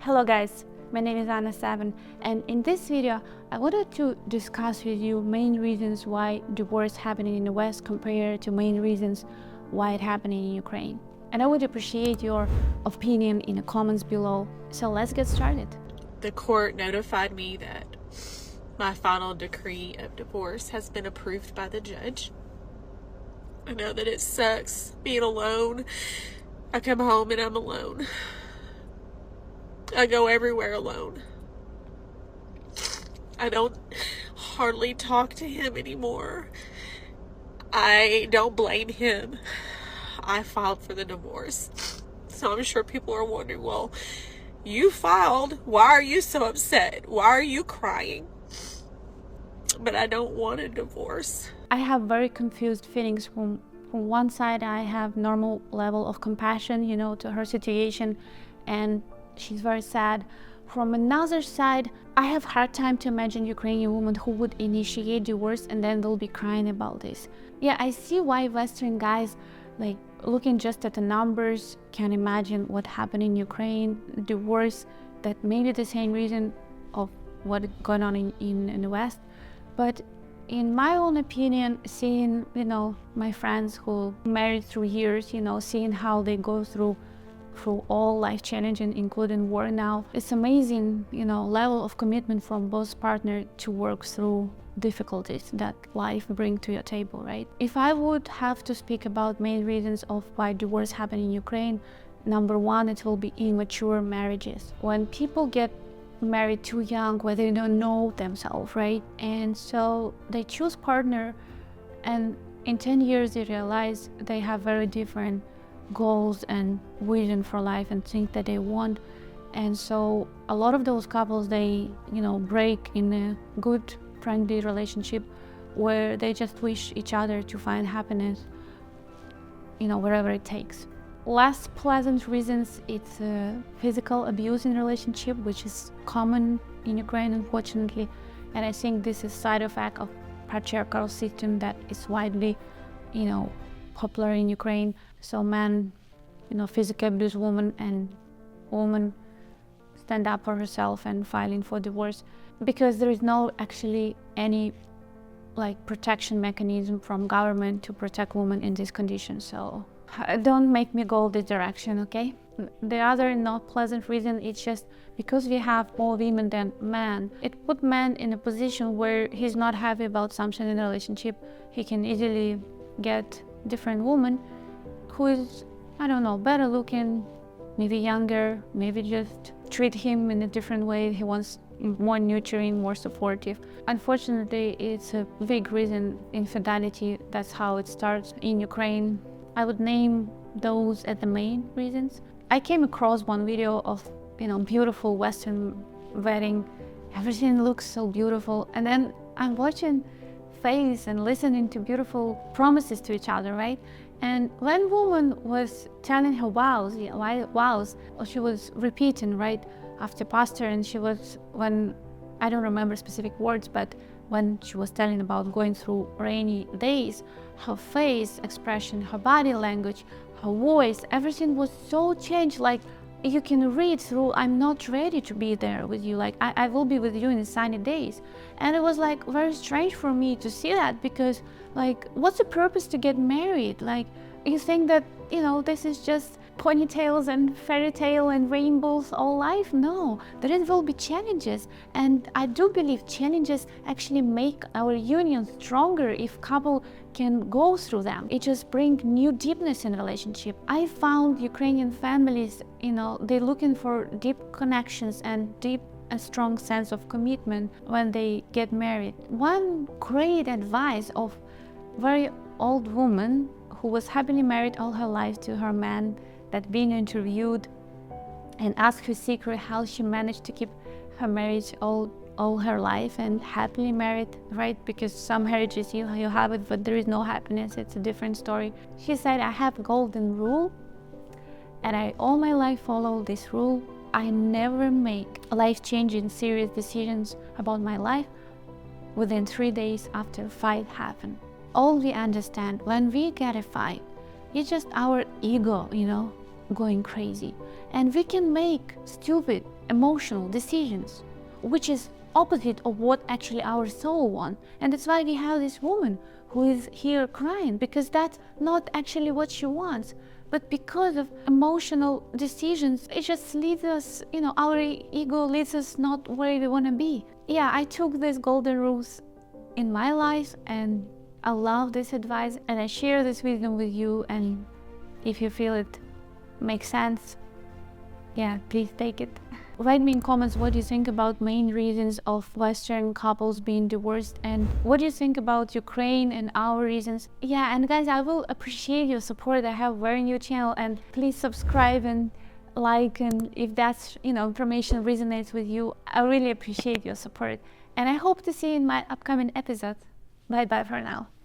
Hello guys, my name is Anna7, and in this video I wanted to discuss with you main reasons why divorce happening in the West compared to main reasons why it happening in Ukraine. And I would appreciate your opinion in the comments below. So let's get started. The court notified me that my final decree of divorce has been approved by the judge. I know that it sucks being alone. I come home and I'm alone. I go everywhere alone. I don't hardly talk to him anymore. I don't blame him. I filed for the divorce. So I'm sure people are wondering, well, you filed. Why are you so upset? Why are you crying? But I don't want a divorce. I have very confused feelings. From one side, I have normal level of compassion, to her situation, and she's very sad. From another side, I have hard time to imagine Ukrainian woman who would initiate divorce and then they'll be crying about this. Yeah, I see why Western guys, looking just at the numbers, can imagine what happened in Ukraine, divorce, that maybe the same reason of what going on in the West. But in my own opinion, seeing, my friends who married through years, seeing how they go through all life challenges, including war now, it's amazing, level of commitment from both partners to work through difficulties that life bring to your table, right? If I would have to speak about main reasons of why divorce happened in Ukraine, number one, it will be immature marriages. When people get married too young, where they don't know themselves, right? And so they choose partner, and in 10 years they realize they have very different goals and vision for life and things that they want. And so a lot of those couples, they break in a good friendly relationship where they just wish each other to find happiness wherever it takes. Less pleasant reasons, it's physical abuse in relationship, which is common in Ukraine, unfortunately. And I think this is side effect of patriarchal system that is widely popular in Ukraine. So men physically abuse women, and woman stand up for herself and filing for divorce because there is no actually any protection mechanism from government to protect women in this condition. So don't make me go this direction, okay? The other not pleasant reason, it's just because we have more women than men, it put man in a position where he's not happy about something in a relationship. He can easily get different woman who is, I don't know, better looking, maybe younger, maybe just treat him in a different way. He wants more nurturing, more supportive. Unfortunately, it's a big reason, infidelity. That's how it starts in Ukraine. I would name those as the main reasons. I came across one video of, beautiful Western wedding. Everything looks so beautiful. And then I'm watching face and listening to beautiful promises to each other, right? And when woman was telling her vows, she was repeating, right, after pastor, and she was, when, I don't remember specific words, but when she was telling about going through rainy days, her face expression, her body language, her voice, everything was so changed. You can read through, I'm not ready to be there with you. I will be with you in the sunny days. And it was very strange for me to see that, because what's the purpose to get married? You think that, this is just ponytails and fairy tale and rainbows all life? No, there will be challenges. And I do believe challenges actually make our union stronger if couple can go through them. It just brings new deepness in relationship. I found Ukrainian families, they're looking for deep connections and deep and strong sense of commitment when they get married. One great advice of very old woman who was happily married all her life to her man, that being interviewed and asked her secret how she managed to keep her marriage all her life and happily married, right? Because some marriages you have it, but there is no happiness. It's a different story. She said, I have a golden rule, and I all my life follow this rule. I never make life-changing serious decisions about my life within 3 days after fight happened. All we understand when we get a fight, it's just our ego, going crazy. And we can make stupid, emotional decisions, which is opposite of what actually our soul wants. And that's why we have this woman who is here crying, because that's not actually what she wants. But because of emotional decisions, it just leads us, our ego leads us not where we want to be. Yeah, I took these golden rules in my life, and I love this advice, and I share this wisdom with you. And if you feel it makes sense, yeah, please take it. Write me in comments what you think about main reasons of Western couples being divorced, and what do you think about Ukraine and our reasons. Yeah, and guys, I will appreciate your support. I have a very new channel, and please subscribe and like, and if that's information resonates with you, I really appreciate your support. And I hope to see you in my upcoming episode. Bye bye for now.